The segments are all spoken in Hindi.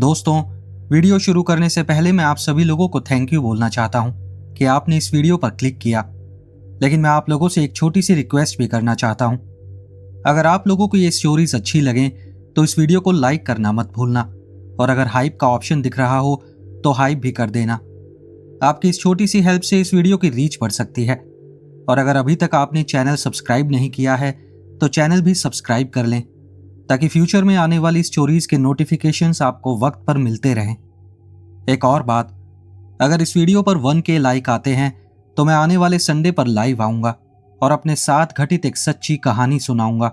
दोस्तों, वीडियो शुरू करने से पहले मैं आप सभी लोगों को थैंक यू बोलना चाहता हूं कि आपने इस वीडियो पर क्लिक किया। लेकिन मैं आप लोगों से एक छोटी सी रिक्वेस्ट भी करना चाहता हूं। अगर आप लोगों को ये स्टोरीज अच्छी लगें तो इस वीडियो को लाइक करना मत भूलना, और अगर हाइप का ऑप्शन दिख रहा हो तो हाइप भी कर देना। आपकी इस छोटी सी हेल्प से इस वीडियो की रीच बढ़ सकती है। और अगर अभी तक आपने चैनल सब्सक्राइब नहीं किया है तो चैनल भी सब्सक्राइब कर लें, ताकि फ्यूचर में आने वाली स्टोरीज के नोटिफिकेशंस आपको वक्त पर मिलते रहें। एक और बात, अगर इस वीडियो पर 1K लाइक आते हैं तो मैं आने वाले संडे पर लाइव आऊंगा और अपने साथ घटित एक सच्ची कहानी सुनाऊंगा।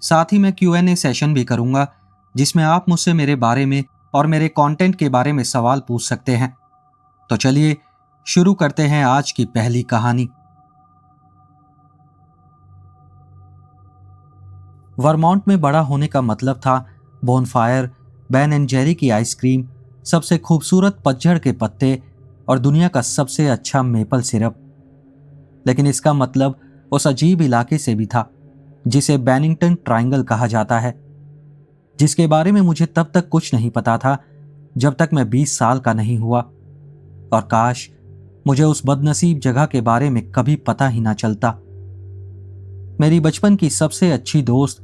साथ ही मैं Q&A सेशन भी करूंगा, जिसमें आप मुझसे मेरे बारे में और मेरे कंटेंट के बारे में सवाल पूछ सकते हैं। तो चलिए शुरू करते हैं आज की पहली कहानी। वर्मोंट में बड़ा होने का मतलब था बोनफायर, बेन एंड जेरी की आइसक्रीम, सबसे खूबसूरत पतझड़ के पत्ते और दुनिया का सबसे अच्छा मेपल सिरप। लेकिन इसका मतलब उस अजीब इलाके से भी था जिसे बेनिंगटन ट्रायंगल कहा जाता है, जिसके बारे में मुझे तब तक कुछ नहीं पता था जब तक मैं 20 साल का नहीं हुआ। और काश मुझे उस बदनसीब जगह के बारे में कभी पता ही ना चलता। मेरी बचपन की सबसे अच्छी दोस्त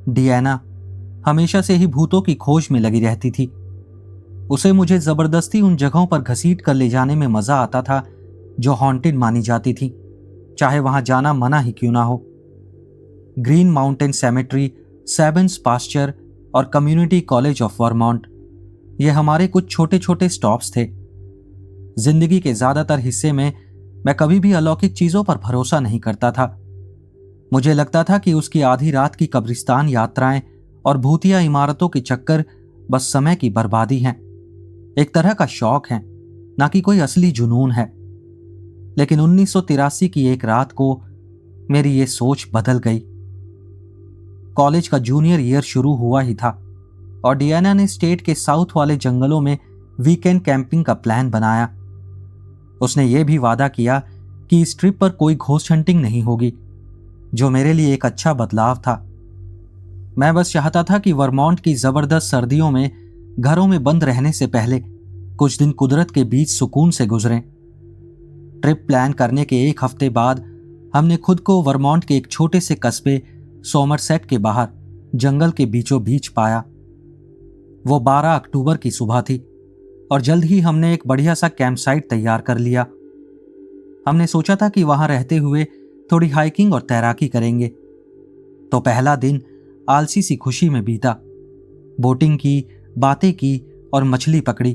डियाना हमेशा से ही भूतों की खोज में लगी रहती थी। उसे मुझे जबरदस्ती उन जगहों पर घसीट कर ले जाने में मजा आता था जो हॉन्टेड मानी जाती थी, चाहे वहां जाना मना ही क्यों ना हो। ग्रीन माउंटेन सेमेट्री, सेबन्स पास्चर और कम्युनिटी कॉलेज ऑफ वर्मोंट, ये हमारे कुछ छोटे छोटे स्टॉप्स थे। जिंदगी के ज्यादातर हिस्से में मैं कभी भी अलौकिक चीजों पर भरोसा नहीं करता था। मुझे लगता था कि उसकी आधी रात की कब्रिस्तान यात्राएं और भूतिया इमारतों के चक्कर बस समय की बर्बादी हैं, एक तरह का शौक है, ना कि कोई असली जुनून है। लेकिन 1983 की एक रात को मेरी ये सोच बदल गई। कॉलेज का जूनियर ईयर शुरू हुआ ही था और डियाना ने स्टेट के साउथ वाले जंगलों में वीकेंड कैंपिंग का प्लान बनाया। उसने ये भी वादा किया कि इस ट्रिप पर कोई घोस्ट हंटिंग नहीं होगी, जो मेरे लिए एक अच्छा बदलाव था। मैं बस चाहता था कि वर्मोंट की जबरदस्त सर्दियों में घरों में बंद रहने से पहले कुछ दिन कुदरत के बीच सुकून से गुजरें। ट्रिप प्लान करने के एक हफ्ते बाद हमने खुद को वर्मोंट के एक छोटे से कस्बे सोमरसेट के बाहर जंगल के बीचों बीच पाया। वो 12 अक्टूबर की सुबह थी और जल्द ही हमने एक बढ़िया सा कैंप साइट तैयार कर लिया। हमने सोचा था कि वहां रहते हुए थोड़ी हाइकिंग और तैराकी करेंगे। तो पहला दिन आलसी सी खुशी में बीता। बोटिंग की, बातें की और मछली पकड़ी।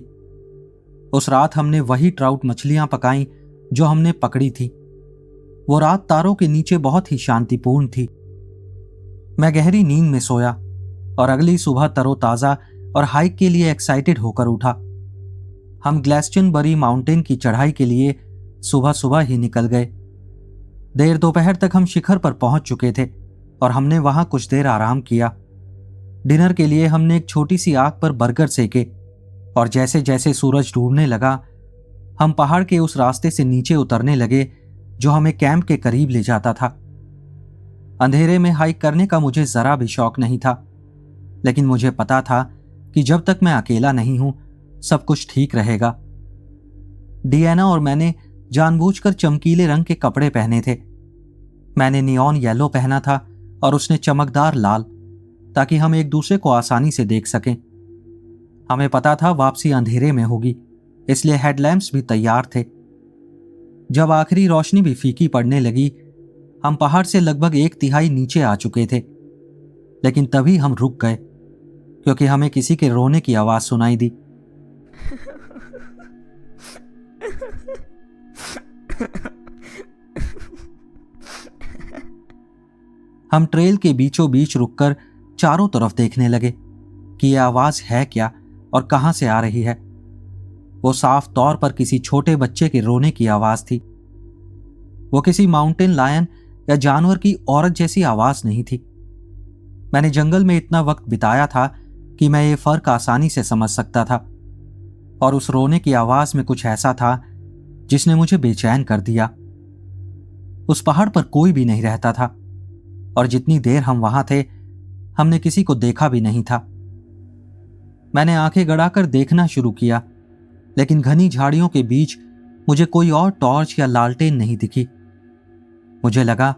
उस रात हमने वही ट्राउट मछलियां पकाई जो हमने पकड़ी थी। वो रात तारों के नीचे बहुत ही शांतिपूर्ण थी। मैं गहरी नींद में सोया और अगली सुबह तरोताजा और हाइक के लिए एक्साइटेड होकर उठा। हम ग्लेस्टनबरी माउंटेन की चढ़ाई के लिए सुबह सुबह ही निकल गए। देर दोपहर तक हम शिखर पर पहुंच चुके थे और हमने वहां कुछ देर आराम किया। डिनर के लिए हमने एक छोटी सी आग पर बर्गर सेके और जैसे जैसे सूरज डूबने लगा हम पहाड़ के उस रास्ते से नीचे उतरने लगे जो हमें कैंप के करीब ले जाता था। अंधेरे में हाइक करने का मुझे जरा भी शौक नहीं था, लेकिन मुझे पता था कि जब तक मैं अकेला नहीं हूं सब कुछ ठीक रहेगा। डियाना और मैंने जानबूझकर चमकीले रंग के कपड़े पहने थे। मैंने नियॉन येलो पहना था और उसने चमकदार लाल, ताकि हम एक दूसरे को आसानी से देख सकें। हमें पता था वापसी अंधेरे में होगी, इसलिए हेडलैम्प्स भी तैयार थे। जब आखिरी रोशनी भी फीकी पड़ने लगी हम पहाड़ से लगभग 1/3 नीचे आ चुके थे। लेकिन तभी हम रुक गए क्योंकि हमें किसी के रोने की आवाज सुनाई दी। हम ट्रेल के बीचों बीच रुककर चारों तरफ देखने लगे कि यह आवाज है क्या और कहां से आ रही है। वो साफ तौर पर किसी छोटे बच्चे के रोने की आवाज थी। वो किसी माउंटेन लायन या जानवर की औरत जैसी आवाज नहीं थी। मैंने जंगल में इतना वक्त बिताया था कि मैं ये फर्क आसानी से समझ सकता था, और उस रोने की आवाज में कुछ ऐसा था जिसने मुझे बेचैन कर दिया। उस पहाड़ पर कोई भी नहीं रहता था और जितनी देर हम वहां थे हमने किसी को देखा भी नहीं था। मैंने आंखें गड़ाकर देखना शुरू किया, लेकिन घनी झाड़ियों के बीच मुझे कोई और टॉर्च या लालटेन नहीं दिखी। मुझे लगा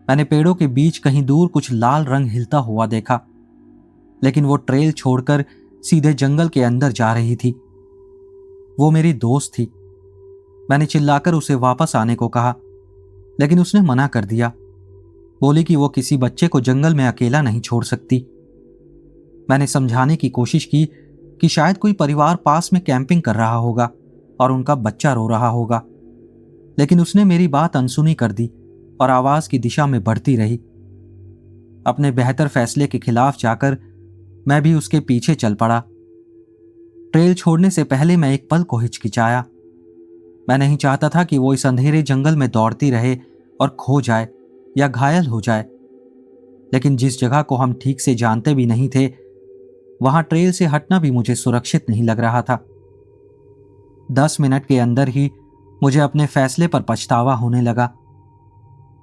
मैंने पेड़ों के बीच कहीं दूर कुछ लाल रंग हिलता हुआ देखा, लेकिन वो ट्रेल छोड़कर सीधे जंगल के अंदर जा रही थी। वो मेरी दोस्त थी। मैंने चिल्लाकर उसे वापस आने को कहा, लेकिन उसने मना कर दिया। बोली कि वो किसी बच्चे को जंगल में अकेला नहीं छोड़ सकती। मैंने समझाने की कोशिश की कि शायद कोई परिवार पास में कैंपिंग कर रहा होगा और उनका बच्चा रो रहा होगा, लेकिन उसने मेरी बात अनसुनी कर दी और आवाज की दिशा में बढ़ती रही। अपने बेहतर फैसले के खिलाफ जाकर मैं भी उसके पीछे चल पड़ा। ट्रेल छोड़ने से पहले मैं एक पल को हिचकिचाया। मैं नहीं चाहता था कि वो इस अंधेरे जंगल में दौड़ती रहे और खो जाए या घायल हो जाए, लेकिन जिस जगह को हम ठीक से जानते भी नहीं थे, वहां ट्रेल से हटना भी मुझे सुरक्षित नहीं लग रहा था। 10 मिनट के अंदर ही मुझे अपने फैसले पर पछतावा होने लगा।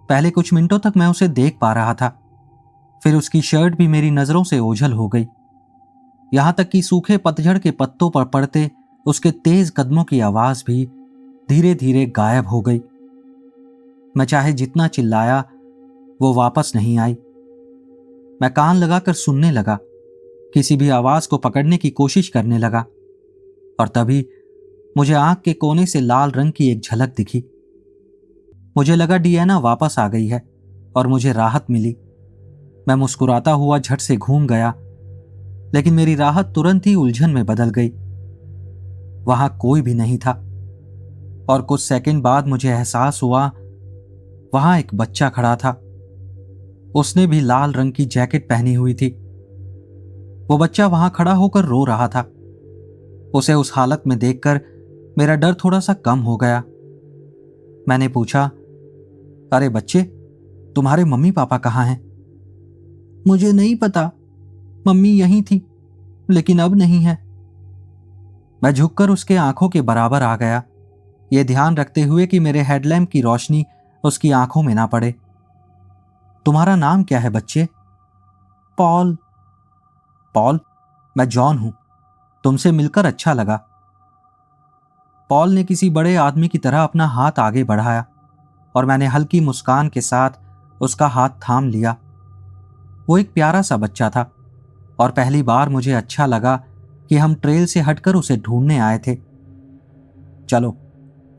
पहले कुछ मिनटों तक मैं उसे देख पा रहा था, फिर उसकी शर्ट भी मेरी नजरों से ओझल हो गई, यहां तक कि सूखे पतझड़ के पत्तों पर पड़ते उसके तेज कदमों की आवाज भी धीरे धीरे गायब हो गई। मैं चाहे जितना चिल्लाया, वो वापस नहीं आई। मैं कान लगाकर सुनने लगा, किसी भी आवाज को पकड़ने की कोशिश करने लगा, और तभी मुझे आंख के कोने से लाल रंग की एक झलक दिखी। मुझे लगा डियाना वापस आ गई है और मुझे राहत मिली। मैं मुस्कुराता हुआ झट से घूम गया, लेकिन मेरी राहत तुरंत ही उलझन में बदल गई। वहां कोई भी नहीं था, और कुछ सेकंड बाद मुझे एहसास हुआ वहां एक बच्चा खड़ा था। उसने भी लाल रंग की जैकेट पहनी हुई थी। वो बच्चा वहां खड़ा होकर रो रहा था। उसे उस हालत में देखकर मेरा डर थोड़ा सा कम हो गया। मैंने पूछा, अरे बच्चे, तुम्हारे मम्मी पापा कहाँ हैं? मुझे नहीं पता, मम्मी यहीं थी, लेकिन अब नहीं है। मैं झुककर उसके आंखों के बराबर आ गया, यह ध्यान रखते हुए कि मेरे हेडलैम्प की रोशनी उसकी आंखों में ना पड़े। तुम्हारा नाम क्या है बच्चे? पॉल। पॉल, मैं जॉन हूं। तुमसे मिलकर अच्छा लगा। पॉल ने किसी बड़े आदमी की तरह अपना हाथ आगे बढ़ाया और मैंने हल्की मुस्कान के साथ उसका हाथ थाम लिया। वो एक प्यारा सा बच्चा था और पहली बार मुझे अच्छा लगा कि हम ट्रेल से हटकर उसे ढूंढने आए थे। चलो,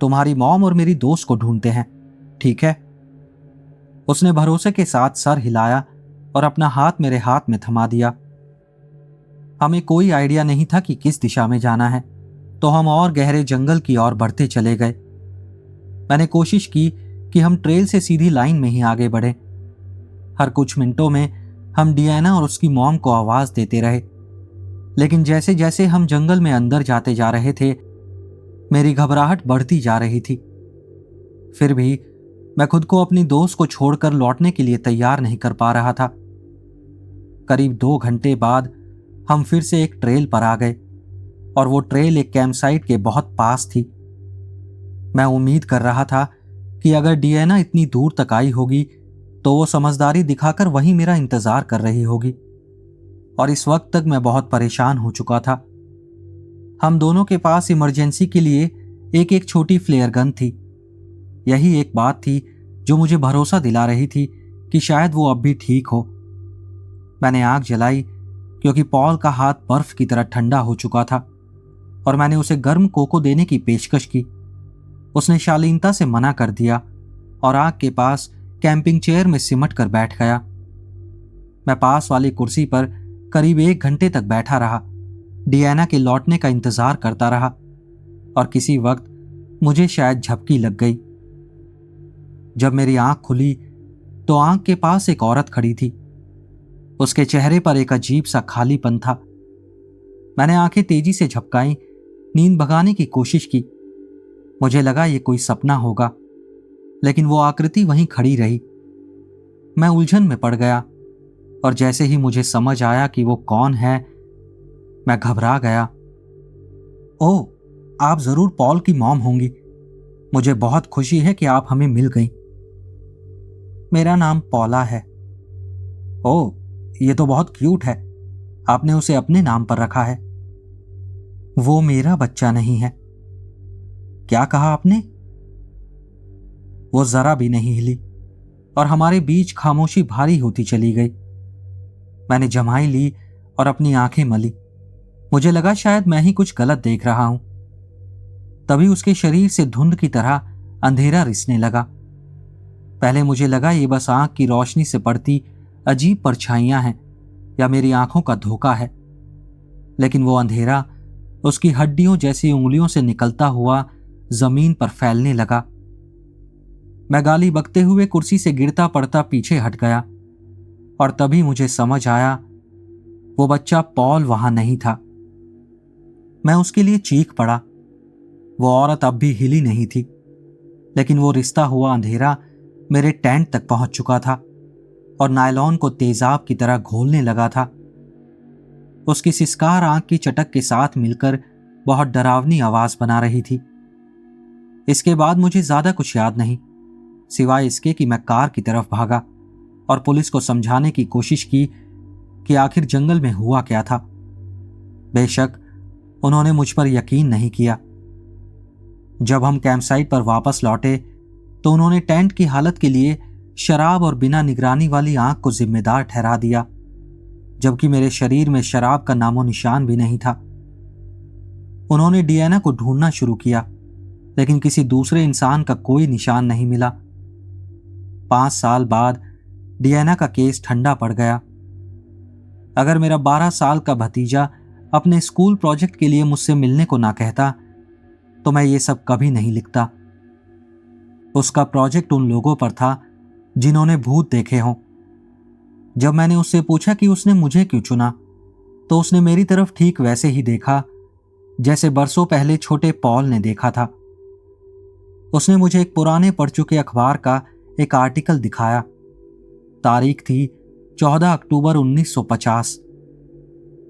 तुम्हारी मॉम और मेरी दोस्त को ढूंढते हैं, ठीक है? उसने भरोसे के साथ सर हिलाया और अपना हाथ मेरे हाथ में थमा दिया। हमें कोई आइडिया नहीं था कि किस दिशा में जाना है, तो हम और गहरे जंगल की ओर बढ़ते चले गए। मैंने कोशिश की कि हम ट्रेल से सीधी लाइन में ही आगे बढ़े। हर कुछ मिनटों में हम डियाना और उसकी मॉम को आवाज देते रहे, लेकिन जैसे जैसे हम जंगल में अंदर जाते जा रहे थे, मेरी घबराहट बढ़ती जा रही थी। फिर भी मैं खुद को अपनी दोस्त को छोड़कर लौटने के लिए तैयार नहीं कर पा रहा था। करीब 2 घंटे बाद हम फिर से एक ट्रेल पर आ गए, और वो ट्रेल एक कैंपसाइट के बहुत पास थी। मैं उम्मीद कर रहा था कि अगर डियाना इतनी दूर तक आई होगी तो वो समझदारी दिखाकर वहीं मेरा इंतजार कर रही होगी, और इस वक्त तक मैं बहुत परेशान हो चुका था। हम दोनों के पास इमरजेंसी के लिए एक एक छोटी फ्लेयर गन थी। यही एक बात थी जो मुझे भरोसा दिला रही थी कि शायद वो अब भी ठीक हो। मैंने आग जलाई क्योंकि पॉल का हाथ बर्फ की तरह ठंडा हो चुका था, और मैंने उसे गर्म कोको देने की पेशकश की। उसने शालीनता से मना कर दिया और आग के पास कैंपिंग चेयर में सिमट कर बैठ गया। मैं पास वाली कुर्सी पर करीब 1 घंटे तक बैठा रहा, डियाना के लौटने का इंतजार करता रहा, और किसी वक्त मुझे शायद झपकी लग गई। जब मेरी आंख खुली तो आंख के पास एक औरत खड़ी थी। उसके चेहरे पर एक अजीब सा खालीपन था। मैंने आंखें तेजी से झपकाई, नींद भगाने की कोशिश की। मुझे लगा ये कोई सपना होगा, लेकिन वो आकृति वहीं खड़ी रही। मैं उलझन में पड़ गया, और जैसे ही मुझे समझ आया कि वो कौन है, मैं घबरा गया। ओह, आप जरूर पॉल की मॉम होंगी। मुझे बहुत खुशी है कि आप हमें मिल गई। मेरा नाम पॉला है। ओह, ये तो बहुत क्यूट है। आपने उसे अपने नाम पर रखा है। वो मेरा बच्चा नहीं है। क्या कहा आपने? वो जरा भी नहीं हिली और हमारे बीच खामोशी भारी होती चली गई। मैंने जम्हाई ली और अपनी आंखें मली। मुझे लगा शायद मैं ही कुछ गलत देख रहा हूं। तभी उसके शरीर से धुंध की तरह अंधेरा रिसने लगा। पहले मुझे लगा ये बस आंख की रोशनी से पड़ती अजीब परछाइयां हैं या मेरी आंखों का धोखा है, लेकिन वो अंधेरा उसकी हड्डियों जैसी उंगलियों से निकलता हुआ जमीन पर फैलने लगा। मैं गाली बकते हुए कुर्सी से गिरता पड़ता पीछे हट गया और तभी मुझे समझ आया वो बच्चा पॉल वहां नहीं था। मैं उसके लिए चीख पड़ा। वो औरत अब भी हिली नहीं थी, लेकिन वो रिश्ता हुआ अंधेरा मेरे टेंट तक पहुंच चुका था और नायलॉन को तेजाब की तरह घोलने लगा था। उसकी सिसकार आंख की चटक के साथ मिलकर बहुत डरावनी आवाज बना रही थी। इसके बाद मुझे ज्यादा कुछ याद नहीं, सिवाय इसके कि मैं कार की तरफ भागा और पुलिस को समझाने की कोशिश की कि आखिर जंगल में हुआ क्या था। बेशक उन्होंने मुझ पर यकीन नहीं किया। जब हम कैंपसाइट पर वापस लौटे तो उन्होंने टेंट की हालत के लिए शराब और बिना निगरानी वाली आंख को जिम्मेदार ठहरा दिया, जबकि मेरे शरीर में शराब का नामो निशान भी नहीं था। उन्होंने डियाना को ढूंढना शुरू किया, लेकिन किसी दूसरे इंसान का कोई निशान नहीं मिला। 5 साल बाद डियाना का केस ठंडा पड़ गया। अगर मेरा 12 साल का भतीजा अपने स्कूल प्रोजेक्ट के लिए मुझसे मिलने को ना कहता तो मैं ये सब कभी नहीं लिखता। उसका प्रोजेक्ट उन लोगों पर था जिन्होंने भूत देखे हों। जब मैंने उससे पूछा कि उसने मुझे क्यों चुना, तो उसने मेरी तरफ ठीक वैसे ही देखा जैसे बरसों पहले छोटे पॉल ने देखा था। उसने मुझे एक पुराने पढ़ चुके अखबार का एक आर्टिकल दिखाया। तारीख थी 14 अक्टूबर 1950।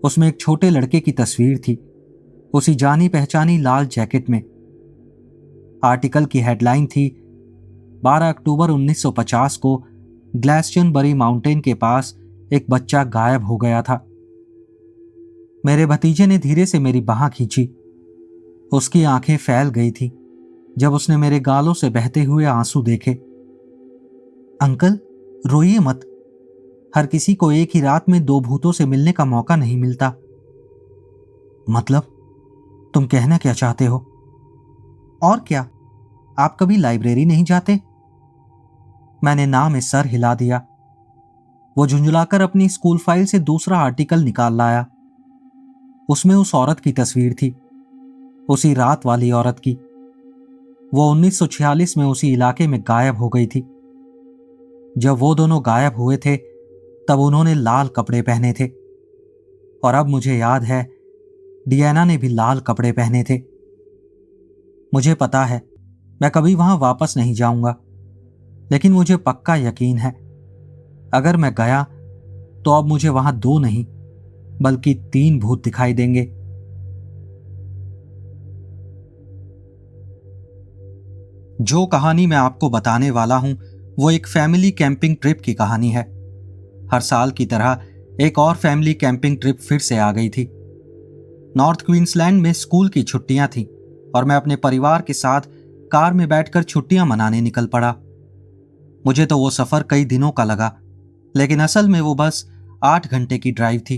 उसमें एक छोटे लड़के की तस्वीर थी, उसी जानी पहचानी लाल जैकेट में। आर्टिकल की हेडलाइन थी 12 अक्टूबर 1950 को ग्लेस्टनबरी माउंटेन के पास एक बच्चा गायब हो गया था। मेरे भतीजे ने धीरे से मेरी बांह खींची। उसकी आंखें फैल गई थी जब उसने मेरे गालों से बहते हुए आंसू देखे। अंकल, रोइए मत। हर किसी को एक ही रात में 2 भूतों से मिलने का मौका नहीं मिलता। मतलब, तुम कहना क्या चाहते हो? और क्या, आप कभी लाइब्रेरी नहीं जाते? मैंने ना में सर हिला दिया। वो झुंझलाकर अपनी स्कूल फाइल से दूसरा आर्टिकल निकाल लाया। उसमें उस औरत की तस्वीर थी, उसी रात वाली औरत की। वो 1946 में उसी इलाके में गायब हो गई थी। जब वो दोनों गायब हुए थे तब उन्होंने लाल कपड़े पहने थे, और अब मुझे याद है डियाना ने भी लाल कपड़े पहने थे। मुझे पता है मैं कभी वहां वापस नहीं जाऊंगा, लेकिन मुझे पक्का यकीन है अगर मैं गया तो अब मुझे वहां 2 नहीं बल्कि 3 भूत दिखाई देंगे। जो कहानी मैं आपको बताने वाला हूं वो एक फैमिली कैंपिंग ट्रिप की कहानी है। हर साल की तरह एक और फैमिली कैंपिंग ट्रिप फिर से आ गई थी। नॉर्थ क्वींसलैंड में स्कूल की छुट्टियां थीं और मैं अपने परिवार के साथ कार में बैठकर छुट्टियां मनाने निकल पड़ा। मुझे तो वो सफर कई दिनों का लगा, लेकिन असल में वो बस 8 घंटे की ड्राइव थी।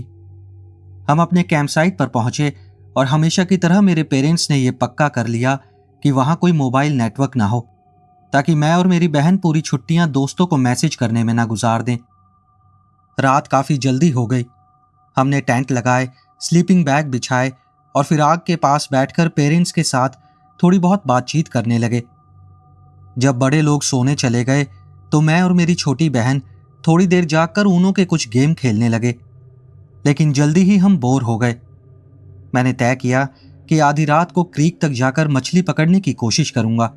हम अपने कैंपसाइट पर पहुंचे और हमेशा की तरह मेरे पेरेंट्स ने यह पक्का कर लिया कि वहां कोई मोबाइल नेटवर्क ना हो, ताकि मैं और मेरी बहन पूरी छुट्टियां दोस्तों को मैसेज करने में ना गुजार दें। रात काफी जल्दी हो गई। हमने टेंट लगाए, स्लीपिंग बैग बिछाए और फिर आग के पास बैठकर पेरेंट्स के साथ थोड़ी बहुत बातचीत करने लगे। जब बड़े लोग सोने चले गए तो मैं और मेरी छोटी बहन थोड़ी देर जागकर ऊनो के कुछ गेम खेलने लगे, लेकिन जल्दी ही हम बोर हो गए। मैंने तय किया कि आधी रात को क्रीक तक जाकर मछली पकड़ने की कोशिश करूंगा।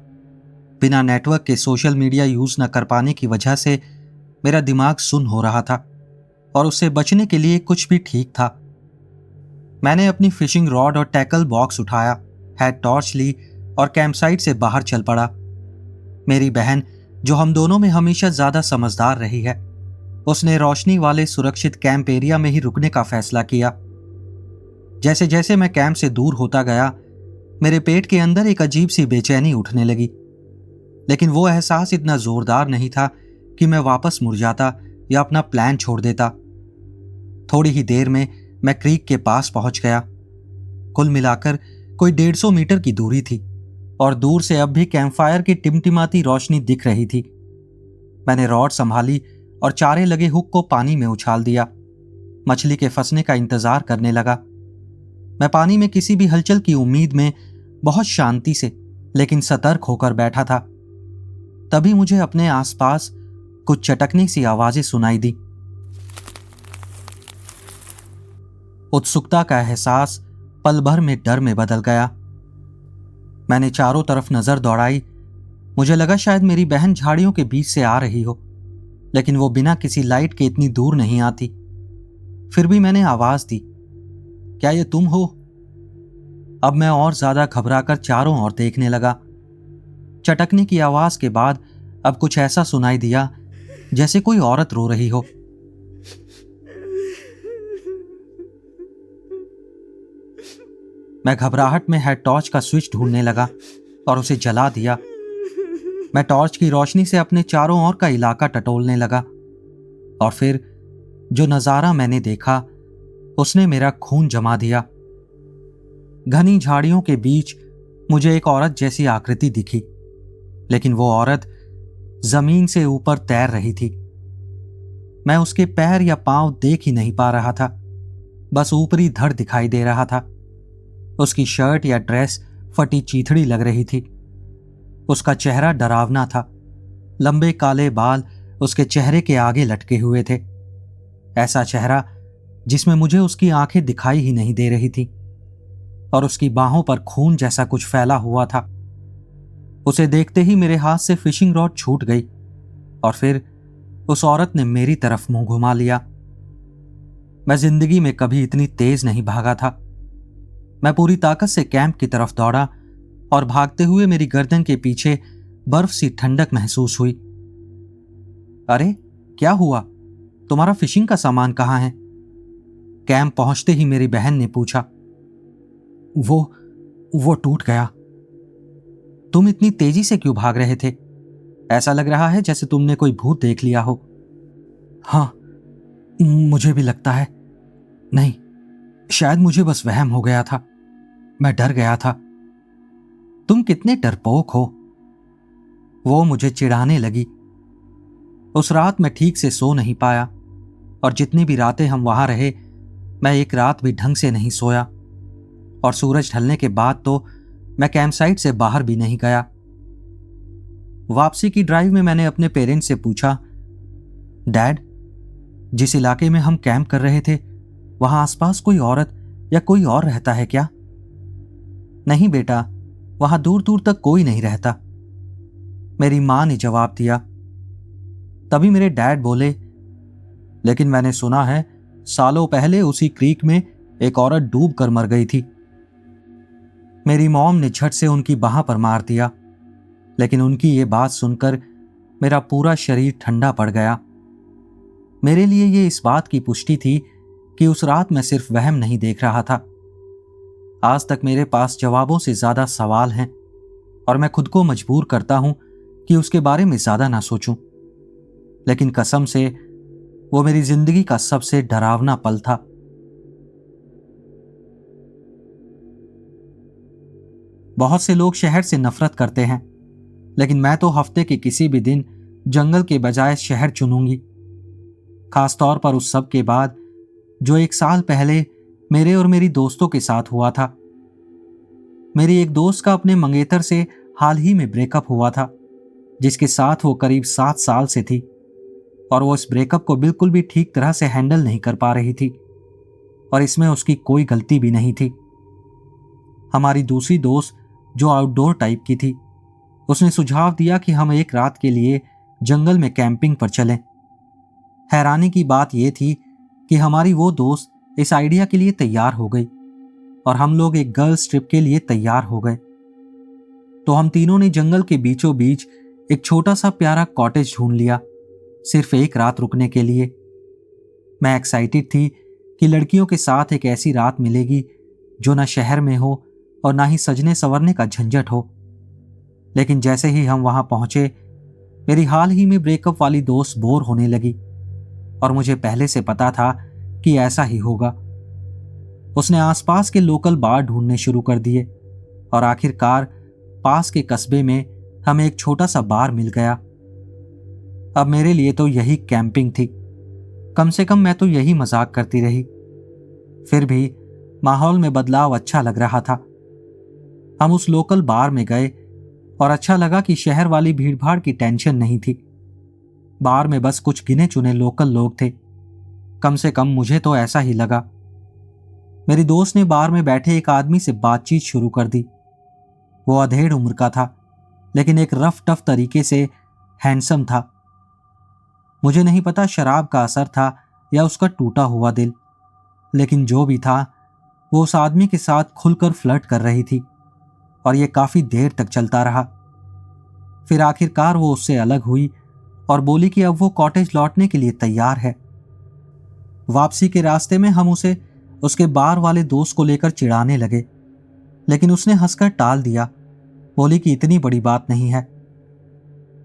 बिना नेटवर्क के सोशल मीडिया यूज न कर पाने की वजह से मेरा दिमाग सुन्न हो रहा था और उससे बचने के लिए कुछ भी ठीक था। मैंने अपनी फिशिंग रॉड और टैकल बॉक्स उठाया, हेड टॉर्च ली और कैंपसाइट से बाहर चल पड़ा। मेरी बहन, जो हम दोनों में हमेशा ज्यादा समझदार रही है, उसने रोशनी वाले सुरक्षित कैंप एरिया में ही रुकने का फैसला किया। जैसे जैसे मैं कैंप से दूर होता गया, मेरे पेट के अंदर एक अजीब सी बेचैनी उठने लगी। लेकिन वो एहसास इतना जोरदार नहीं था कि मैं वापस मुड़ जाता या अपना प्लान छोड़ देता। थोड़ी ही देर में मैं क्रीक के पास पहुंच गया। कुल मिलाकर कोई 150 मीटर की दूरी थी और दूर से अब भी कैंपफायर की टिमटिमाती रोशनी दिख रही थी। मैंने रॉड संभाली और चारे लगे हुक को पानी में उछाल दिया। मछली के फंसने का इंतजार करने लगा। मैं पानी में किसी भी हलचल की उम्मीद में बहुत शांति से लेकिन सतर्क होकर बैठा था। तभी मुझे अपने आसपास कुछ चटकने सी आवाजें सुनाई दी। उत्सुकता का एहसास पल भर में डर में बदल गया। मैंने चारों तरफ नजर दौड़ाई। मुझे लगा शायद मेरी बहन झाड़ियों के बीच से आ रही हो, लेकिन वो बिना किसी लाइट के इतनी दूर नहीं आती। फिर भी मैंने आवाज दी, क्या ये तुम हो? अब मैं और ज्यादा घबराकर चारों ओर देखने लगा। चटकने की आवाज के बाद अब कुछ ऐसा सुनाई दिया जैसे कोई औरत रो रही हो। मैं घबराहट में हेड टॉर्च का स्विच ढूंढने लगा और उसे जला दिया। मैं टॉर्च की रोशनी से अपने चारों ओर का इलाका टटोलने लगा और फिर जो नजारा मैंने देखा उसने मेरा खून जमा दिया। घनी झाड़ियों के बीच मुझे एक औरत जैसी आकृति दिखी, लेकिन वो औरत जमीन से ऊपर तैर रही थी। मैं उसके पैर या पांव देख ही नहीं पा रहा था, बस ऊपरी धड़ दिखाई दे रहा था। उसकी शर्ट या ड्रेस फटी चीथड़ी लग रही थी। उसका चेहरा डरावना था। लंबे काले बाल उसके चेहरे के आगे लटके हुए थे। ऐसा चेहरा जिसमें मुझे उसकी आंखें दिखाई ही नहीं दे रही थी और उसकी बाहों पर खून जैसा कुछ फैला हुआ था। उसे देखते ही मेरे हाथ से फिशिंग रॉड छूट गई और फिर उस औरत ने मेरी तरफ मुंह घुमा लिया। मैं जिंदगी में कभी इतनी तेज नहीं भागा था। मैं पूरी ताकत से कैंप की तरफ दौड़ा और भागते हुए मेरी गर्दन के पीछे बर्फ सी ठंडक महसूस हुई। अरे क्या हुआ? तुम्हारा फिशिंग का सामान कहाँ है? कैंप पहुंचते ही मेरी बहन ने पूछा। वो टूट गया। तुम इतनी तेजी से क्यों भाग रहे थे? ऐसा लग रहा है जैसे तुमने कोई भूत देख लिया हो। हाँ, मुझे भी लगता है। नहीं, शायद मुझे बस वहम हो गया था। मैं डर गया था। तुम कितने डरपोक हो। वो मुझे चिढ़ाने लगी। उस रात मैं ठीक से सो नहीं पाया और जितनी भी रातें हम वहां रहे, मैं एक रात भी ढंग से नहीं सोया और सूरज ढलने के बाद तो मैं कैंप साइट से बाहर भी नहीं गया। वापसी की ड्राइव में मैंने अपने पेरेंट्स से पूछा, डैड, जिस इलाके में हम कैंप कर रहे थे वहां आसपास कोई औरत या कोई और रहता है क्या? नहीं बेटा, वहां दूर दूर तक कोई नहीं रहता, मेरी मां ने जवाब दिया। तभी मेरे डैड बोले, लेकिन मैंने सुना है सालों पहले उसी क्रीक में एक औरत डूब कर मर गई थी। मेरी मॉम ने झट से उनकी बाह पर मार दिया, लेकिन उनकी ये बात सुनकर मेरा पूरा शरीर ठंडा पड़ गया। मेरे लिए ये इस बात की पुष्टि थी कि उस रात मैं सिर्फ वहम नहीं देख रहा था। आज तक मेरे पास जवाबों से ज्यादा सवाल हैं और मैं खुद को मजबूर करता हूं कि उसके बारे में ज्यादा ना सोचूं, लेकिन कसम से वो मेरी जिंदगी का सबसे डरावना पल था। बहुत से लोग शहर से नफरत करते हैं, लेकिन मैं तो हफ्ते के किसी भी दिन जंगल के बजाय शहर चुनूंगी, खासतौर पर उस सब के बाद जो 1 साल पहले मेरे और मेरी दोस्तों के साथ हुआ था। मेरी एक दोस्त का अपने मंगेतर से हाल ही में ब्रेकअप हुआ था, जिसके साथ वो करीब 7 साल से थी और वो इस ब्रेकअप को बिल्कुल भी ठीक तरह से हैंडल नहीं कर पा रही थी और इसमें उसकी कोई गलती भी नहीं थी। हमारी दूसरी दोस्त जो आउटडोर टाइप की थी, उसने सुझाव दिया कि हम एक रात के लिए जंगल में कैंपिंग पर चलें। हैरानी की बात यह थी कि हमारी वो दोस्त इस आइडिया के लिए तैयार हो गई और हम लोग एक गर्ल्स ट्रिप के लिए तैयार हो गए। तो हम तीनों ने जंगल के बीचों बीच एक छोटा सा प्यारा कॉटेज ढूंढ लिया, सिर्फ एक रात रुकने के लिए। मैं एक्साइटेड थी कि लड़कियों के साथ एक ऐसी रात मिलेगी जो ना शहर में हो और ना ही सजने संवरने का झंझट हो। लेकिन जैसे ही हम वहां पहुंचे, मेरी हाल ही में ब्रेकअप वाली दोस्त बोर होने लगी और मुझे पहले से पता था कि ऐसा ही होगा। उसने आसपास के लोकल बार ढूंढने शुरू कर दिए और आखिरकार पास के कस्बे में हमें एक छोटा सा बार मिल गया। अब मेरे लिए तो यही कैंपिंग थी। कम से कम मैं तो यही मजाक करती रही। फिर भी माहौल में बदलाव अच्छा लग रहा था। हम उस लोकल बार में गए और अच्छा लगा कि शहर वाली भीड़भाड़ की टेंशन नहीं थी। बार में बस कुछ गिने चुने लोकल लोग थे। कम से कम मुझे तो ऐसा ही लगा। मेरी दोस्त ने बार में बैठे एक आदमी से बातचीत शुरू कर दी। वो अधेड़ उम्र का था, लेकिन एक रफ टफ तरीके से हैंडसम था। मुझे नहीं पता शराब का असर था या उसका टूटा हुआ दिल, लेकिन जो भी था वो उस आदमी के साथ खुलकर फ्लर्ट कर रही थी और ये काफी देर तक चलता रहा। फिर आखिरकार वो उससे अलग हुई और बोली कि अब वो कॉटेज लौटने के लिए तैयार है। वापसी के रास्ते में हम उसे उसके बार वाले दोस्त को लेकर चिढ़ाने लगे, लेकिन उसने हंसकर टाल दिया। बोली कि इतनी बड़ी बात नहीं है।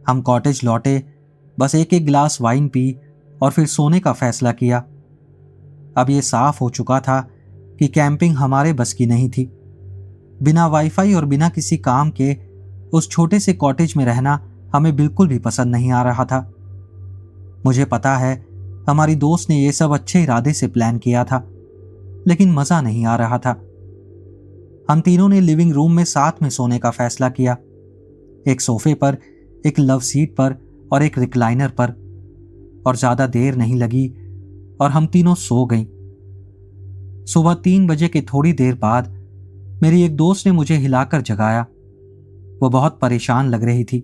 हम कॉटेज लौटे, बस एक एक गिलास वाइन पी और फिर सोने का फैसला किया। अब यह साफ हो चुका था कि कैंपिंग हमारे बस की नहीं थी। बिना वाईफाई और बिना किसी काम के उस छोटे से कॉटेज में रहना हमें बिल्कुल भी पसंद नहीं आ रहा था। मुझे पता है हमारी दोस्त ने यह सब अच्छे इरादे से प्लान किया था, लेकिन मजा नहीं आ रहा था। हम तीनों ने लिविंग रूम में साथ में सोने का फैसला किया, एक सोफे पर, एक लव सीट पर और एक रिक्लाइनर पर। और ज्यादा देर नहीं लगी और हम तीनों सो गईं। सुबह 3 बजे के थोड़ी देर बाद मेरी एक दोस्त ने मुझे हिलाकर जगाया। वो बहुत परेशान लग रही थी।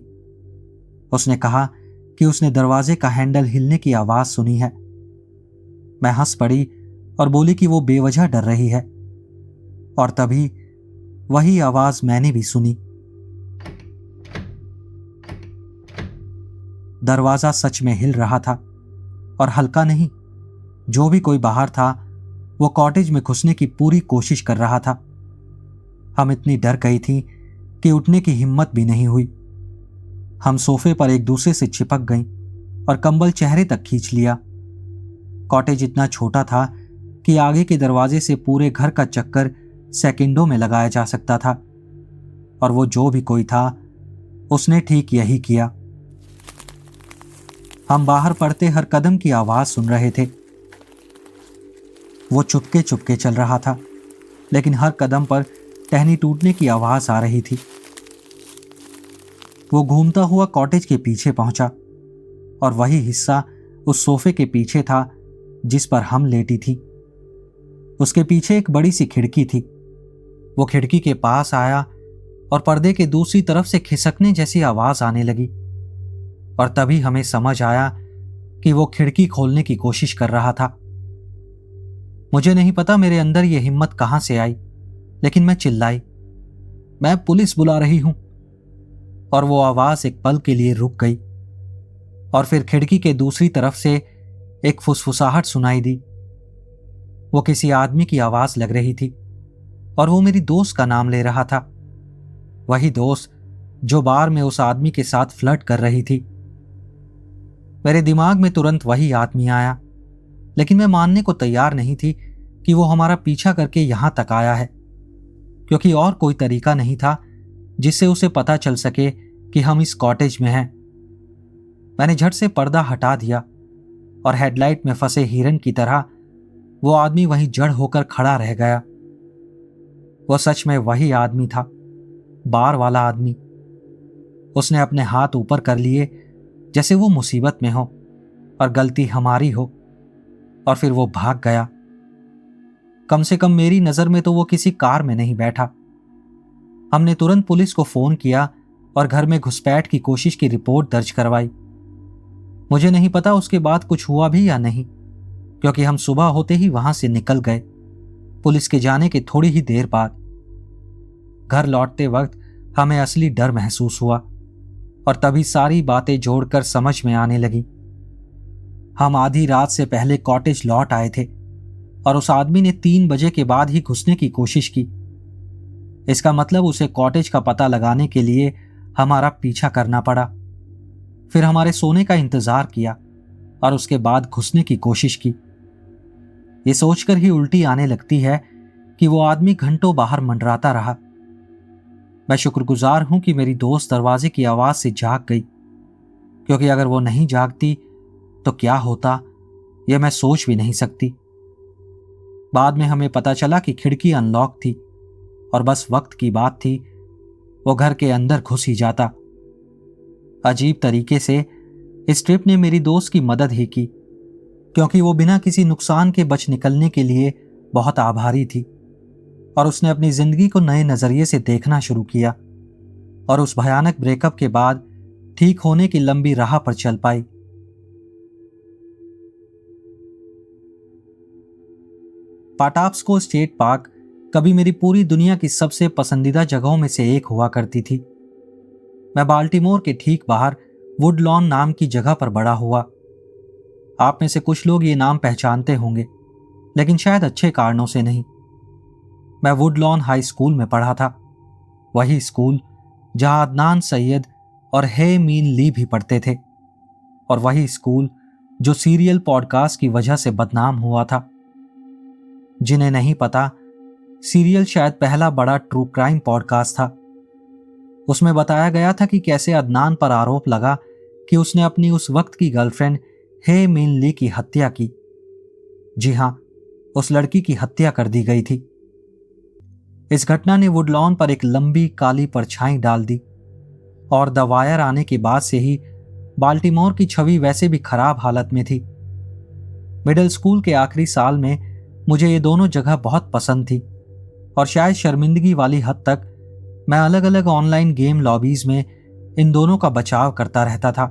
उसने कहा कि उसने दरवाजे का हैंडल हिलने की आवाज सुनी है। मैं हंस पड़ी और बोली कि वो बेवजह डर रही है, और तभी वही आवाज मैंने भी सुनी। दरवाजा सच में हिल रहा था, और हल्का नहीं। जो भी कोई बाहर था वो कॉटेज में घुसने की पूरी कोशिश कर रहा था। हम इतनी डर गई थी कि उठने की हिम्मत भी नहीं हुई। हम सोफे पर एक दूसरे से चिपक गईं और कंबल चेहरे तक खींच लिया। कॉटेज इतना छोटा था कि आगे के दरवाजे से पूरे घर का चक्कर सेकंडों में लगाया जा सकता था, और वो जो भी कोई था उसने ठीक यही किया। हम बाहर पड़ते हर कदम की आवाज सुन रहे थे। वो चुपके चुपके चल रहा था, लेकिन हर कदम पर टहनी टूटने की आवाज आ रही थी। वो घूमता हुआ कॉटेज के पीछे पहुंचा, और वही हिस्सा उस सोफे के पीछे था जिस पर हम लेटी थी। उसके पीछे एक बड़ी सी खिड़की थी। वो खिड़की के पास आया और पर्दे के दूसरी तरफ से खिसकने जैसी आवाज आने लगी, और तभी हमें समझ आया कि वो खिड़की खोलने की कोशिश कर रहा था। मुझे नहीं पता मेरे अंदर ये हिम्मत कहां से आई, लेकिन मैं चिल्लाई, मैं पुलिस बुला रही हूं। और वो आवाज एक पल के लिए रुक गई, और फिर खिड़की के दूसरी तरफ से एक फुसफुसाहट सुनाई दी। वो किसी आदमी की आवाज लग रही थी, और वो मेरी दोस्त का नाम ले रहा था। वही दोस्त जो बार में उस आदमी के साथ फ्लर्ट कर रही थी। मेरे दिमाग में तुरंत वही आदमी आया, लेकिन मैं मानने को तैयार नहीं थी कि वो हमारा पीछा करके यहां तक आया है, क्योंकि और कोई तरीका नहीं था जिससे उसे पता चल सके कि हम इस कॉटेज में हैं। मैंने झट से पर्दा हटा दिया, और हेडलाइट में फंसे हिरन की तरह वो आदमी वहीं जड़ होकर खड़ा रह गया। वो सच में वही आदमी था, बार वाला आदमी। उसने अपने हाथ ऊपर कर लिए जैसे वो मुसीबत में हो और गलती हमारी हो, और फिर वो भाग गया। कम से कम मेरी नजर में तो वो किसी कार में नहीं बैठा। हमने तुरंत पुलिस को फोन किया और घर में घुसपैठ की कोशिश की रिपोर्ट दर्ज करवाई। मुझे नहीं पता उसके बाद कुछ हुआ भी या नहीं, क्योंकि हम सुबह होते ही वहां से निकल गए, पुलिस के जाने के थोड़ी ही देर बाद। घर लौटते वक्त हमें असली डर महसूस हुआ, और तभी सारी बातें जोड़कर समझ में आने लगी। हम आधी रात से पहले कॉटेज लौट आए थे, और उस आदमी ने 3 बजे के बाद ही घुसने की कोशिश की। इसका मतलब उसे कॉटेज का पता लगाने के लिए हमारा पीछा करना पड़ा, फिर हमारे सोने का इंतजार किया और उसके बाद घुसने की कोशिश की। ये सोचकर ही उल्टी आने लगती है कि वो आदमी घंटों बाहर मंडराता रहा। मैं शुक्रगुजार हूं कि मेरी दोस्त दरवाजे की आवाज से जाग गई, क्योंकि अगर वो नहीं जागती तो क्या होता यह मैं सोच भी नहीं सकती। बाद में हमें पता चला कि खिड़की अनलॉक थी और बस वक्त की बात थी, वो घर के अंदर घुस ही जाता। अजीब तरीके से इस ट्रिप ने मेरी दोस्त की मदद ही की, क्योंकि वो बिना किसी नुकसान के बच निकलने के लिए बहुत आभारी थी और उसने अपनी जिंदगी को नए नजरिए से देखना शुरू किया और उस भयानक ब्रेकअप के बाद ठीक होने की लंबी राह पर चल पाई। पाटाप्स्को स्टेट पार्क कभी मेरी पूरी दुनिया की सबसे पसंदीदा जगहों में से एक हुआ करती थी। मैं बाल्टीमोर के ठीक बाहर वुडलॉन नाम की जगह पर बड़ा हुआ। आप में से कुछ लोग ये नाम पहचानते होंगे, लेकिन शायद अच्छे कारणों से नहीं। मैं वुडलॉन हाई स्कूल में पढ़ा था, वही स्कूल जहां अदनान सैयद और हे मीन ली भी पढ़ते थे, और वही स्कूल जो सीरियल पॉडकास्ट की वजह से बदनाम हुआ था। जिन्हें नहीं पता, सीरियल शायद पहला बड़ा ट्रू क्राइम पॉडकास्ट था। उसमें बताया गया था कि कैसे अदनान पर आरोप लगा कि उसने अपनी उस वक्त की गर्लफ्रेंड हे मिन ली की हत्या की। जी हां, उस लड़की की हत्या कर दी गई थी। इस घटना ने वुडलॉन पर एक लंबी काली परछाई डाल दी और द वायर आने के बाद से ही बाल्टीमोर की छवि वैसे भी खराब हालत में थी। मिडिल स्कूल के आखिरी साल में मुझे ये दोनों जगह बहुत पसंद थी और शायद शर्मिंदगी वाली हद तक मैं अलग अलग ऑनलाइन गेम लॉबीज में इन दोनों का बचाव करता रहता था।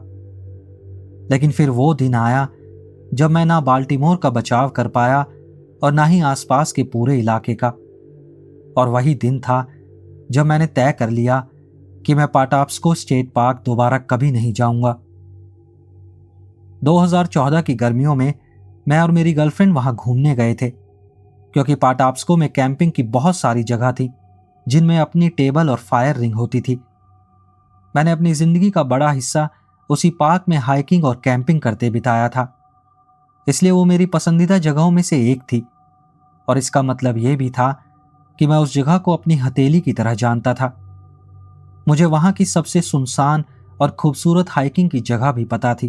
लेकिन फिर वो दिन आया जब मैं ना बाल्टीमोर का बचाव कर पाया और ना ही आसपास के पूरे इलाके का। और वही दिन था जब मैंने तय कर लिया कि मैं पाटाप्स्को स्टेट पार्क दोबारा कभी नहीं जाऊंगा। 2014 की गर्मियों में मैं और मेरी गर्लफ्रेंड वहां घूमने गए थे, क्योंकि पाटाप्स्को में कैंपिंग की बहुत सारी जगह थी जिनमें अपनी टेबल और फायर रिंग होती थी। मैंने अपनी जिंदगी का बड़ा हिस्सा उसी पार्क में हाइकिंग और कैंपिंग करते बिताया था, इसलिए वो मेरी पसंदीदा जगहों में से एक थी। और इसका मतलब यह भी था कि मैं उस जगह को अपनी हथेली की तरह जानता था। मुझे वहां की सबसे सुनसान और खूबसूरत हाइकिंग की जगह भी पता थी।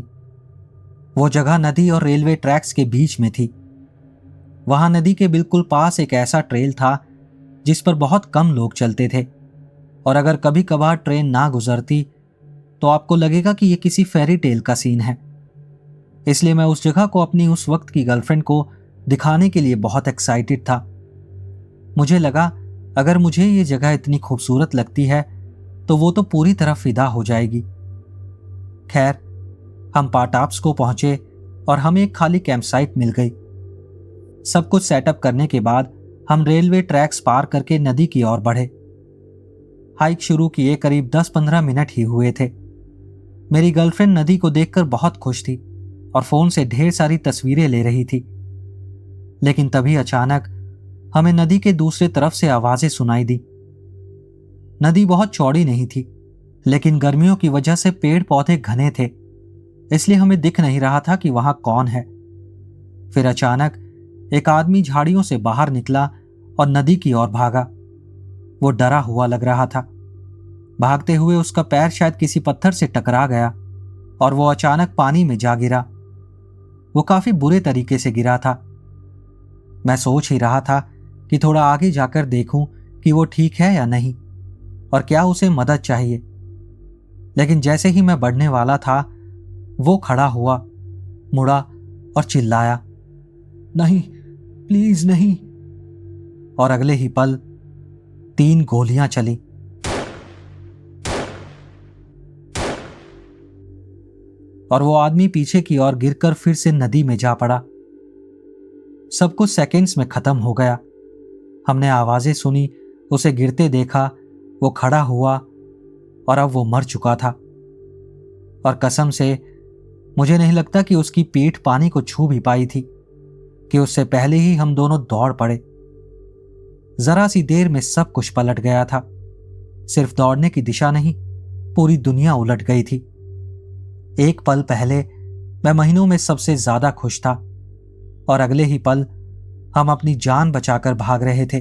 वो जगह नदी और रेलवे ट्रैक्स के बीच में थी। वहां नदी के बिल्कुल पास एक ऐसा ट्रेल था जिस पर बहुत कम लोग चलते थे, और अगर कभी कभार ट्रेन ना गुजरती तो आपको लगेगा कि यह किसी फेरी टेल का सीन है। इसलिए मैं उस जगह को अपनी उस वक्त की गर्लफ्रेंड को दिखाने के लिए बहुत एक्साइटेड था। मुझे लगा अगर मुझे ये जगह इतनी खूबसूरत लगती है तो वो तो पूरी तरह फिदा हो जाएगी। खैर, हम पाटाप्स्को पहुंचे और हमें एक खाली कैंप साइट मिल गई। सब कुछ सेटअप करने के बाद हम रेलवे ट्रैक्स पार करके नदी की ओर बढ़े। हाइक शुरू किए करीब 10-15 मिनट ही हुए थे। मेरी गर्लफ्रेंड नदी को देखकर बहुत खुश थी और फोन से ढेर सारी तस्वीरें ले रही थी। लेकिन तभी अचानक हमें नदी के दूसरे तरफ से आवाजें सुनाई दी। नदी बहुत चौड़ी नहीं थी, लेकिन गर्मियों की वजह से पेड़ पौधे घने थे, इसलिए हमें दिख नहीं रहा था कि वहां कौन है। फिर अचानक एक आदमी झाड़ियों से बाहर निकला और नदी की ओर भागा। वो डरा हुआ लग रहा था। भागते हुए उसका पैर शायद किसी पत्थर से टकरा गया और वो अचानक पानी में जा गिरा। वो काफी बुरे तरीके से गिरा था। मैं सोच ही रहा था कि थोड़ा आगे जाकर देखूं कि वो ठीक है या नहीं और क्या उसे मदद चाहिए। लेकिन जैसे ही मैं बढ़ने वाला था, वो खड़ा हुआ, मुड़ा और चिल्लाया, नहीं, प्लीज नहीं। और अगले ही पल 3 गोलियां चली। और वो आदमी पीछे की ओर गिरकर फिर से नदी में जा पड़ा। सब कुछ सेकंड्स में खत्म हो गया। हमने आवाजें सुनी, उसे गिरते देखा, वो खड़ा हुआ और अब वो मर चुका था। और कसम से मुझे नहीं लगता कि उसकी पीठ पानी को छू भी पाई थी। कि उससे पहले ही हम दोनों दौड़ पड़े। जरा सी देर में सब कुछ पलट गया था। सिर्फ दौड़ने की दिशा नहीं, पूरी दुनिया उलट गई थी। एक पल पहले मैं महीनों में सबसे ज्यादा खुश था और अगले ही पल हम अपनी जान बचाकर भाग रहे थे।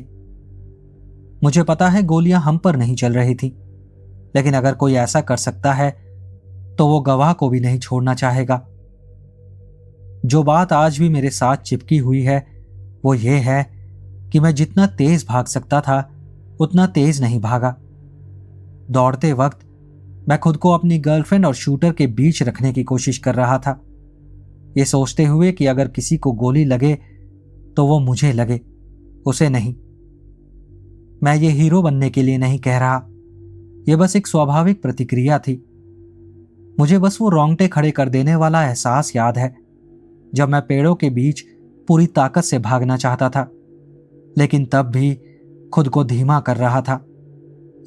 मुझे पता है गोलियां हम पर नहीं चल रही थी, लेकिन अगर कोई ऐसा कर सकता है तो वो गवाह को भी नहीं छोड़ना चाहेगा। जो बात आज भी मेरे साथ चिपकी हुई है वो ये है कि मैं जितना तेज भाग सकता था उतना तेज नहीं भागा। दौड़ते वक्त मैं खुद को अपनी गर्लफ्रेंड और शूटर के बीच रखने की कोशिश कर रहा था, ये सोचते हुए कि अगर किसी को गोली लगे तो वो मुझे लगे, उसे नहीं। मैं ये हीरो बनने के लिए नहीं कह रहा, ये बस एक स्वाभाविक प्रतिक्रिया थी। मुझे बस वो रोंगटे खड़े कर देने वाला एहसास याद है जब मैं पेड़ों के बीच पूरी ताकत से भागना चाहता था, लेकिन तब भी खुद को धीमा कर रहा था,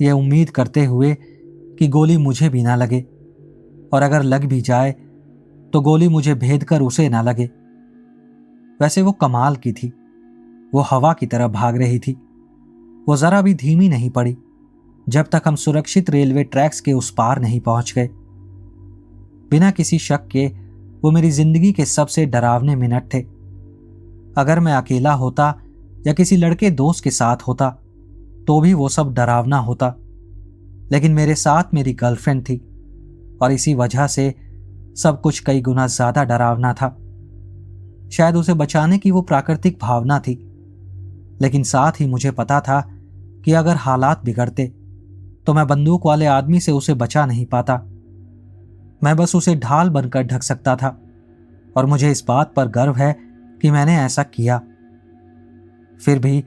ये उम्मीद करते हुए कि गोली मुझे भी ना लगे, और अगर लग भी जाए तो गोली मुझे भेद कर उसे ना लगे। वैसे वो कमाल की थी, वो हवा की तरह भाग रही थी। वो जरा भी धीमी नहीं पड़ी जब तक हम सुरक्षित रेलवे ट्रैक्स के उस पार नहीं पहुंच गए। बिना किसी शक के वो मेरी जिंदगी के सबसे डरावने मिनट थे। अगर मैं अकेला होता या किसी लड़के दोस्त के साथ होता तो भी वो सब डरावना होता, लेकिन मेरे साथ मेरी गर्लफ्रेंड थी और इसी वजह से सब कुछ कई गुना ज्यादा डरावना था। शायद उसे बचाने की वो प्राकृतिक भावना थी, लेकिन साथ ही मुझे पता था कि अगर हालात बिगड़ते तो मैं बंदूक वाले आदमी से उसे बचा नहीं पाता। मैं बस उसे ढाल बनकर ढक सकता था, और मुझे इस बात पर गर्व है कि मैंने ऐसा किया। फिर भी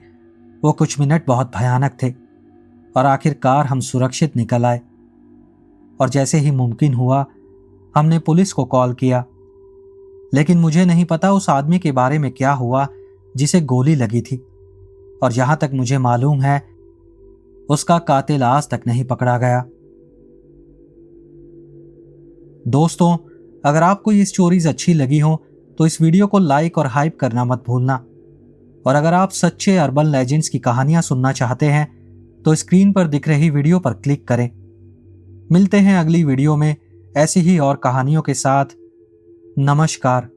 वो कुछ मिनट बहुत भयानक थे और आखिरकार हम सुरक्षित निकल आए। और जैसे ही मुमकिन हुआ हमने पुलिस को कॉल किया, लेकिन मुझे नहीं पता उस आदमी के बारे में क्या हुआ जिसे गोली लगी थी, और जहां तक मुझे मालूम है उसका कातिल आज तक नहीं पकड़ा गया। दोस्तों, अगर आपको ये स्टोरीज अच्छी लगी हो तो इस वीडियो को लाइक और हाइप करना मत भूलना। और अगर आप सच्चे अर्बन लेजेंड्स की कहानियां सुनना चाहते हैं तो स्क्रीन पर दिख रही वीडियो पर क्लिक करें। मिलते हैं अगली वीडियो में ऐसी ही और कहानियों के साथ। नमस्कार।